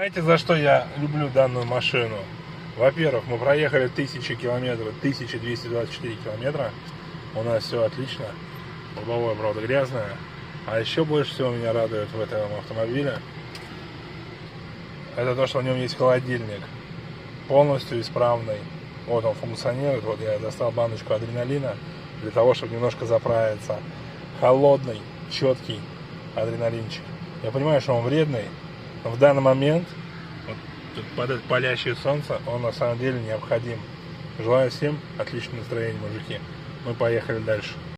Знаете, за что я люблю данную машину? Во-первых, мы проехали 1000 километров, 1224 километра. У нас все отлично. Лобовое, правда, грязное. А еще больше всего меня радует в этом автомобиле, это то, что в нем есть холодильник. Полностью исправный. Вот он функционирует. Вот я достал баночку адреналина для того, чтобы немножко заправиться. Холодный, четкий адреналинчик. Я понимаю, что он вредный, но в данный момент, вот, под это палящее солнце, он на самом деле необходим. Желаю всем отличного настроения, мужики. Мы поехали дальше.